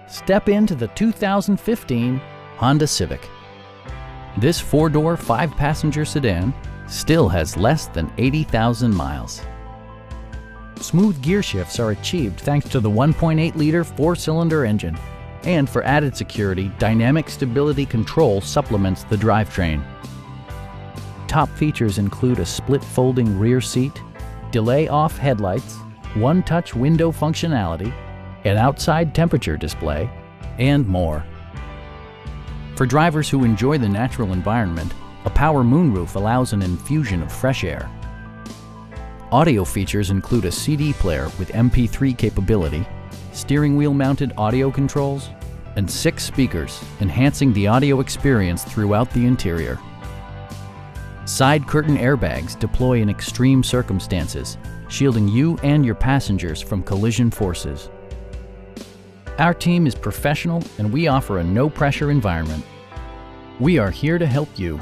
Step into the 2015 Honda Civic. This four-door, five-passenger sedan still has less than 80,000 miles. Smooth gear shifts are achieved thanks to the 1.8-liter four-cylinder engine. And for added security, dynamic stability control supplements the drivetrain. Top features include a split folding rear seat, delay-off headlights, one-touch window functionality, an outside temperature display, and more. For drivers who enjoy the natural environment, a power moonroof allows an infusion of fresh air. Audio features include a CD player with MP3 capability, steering wheel mounted audio controls, and 6 speakers, enhancing the audio experience throughout the interior. Side curtain airbags deploy in extreme circumstances, shielding you and your passengers from collision forces. Our team is professional and we offer a no-pressure environment. We are here to help you.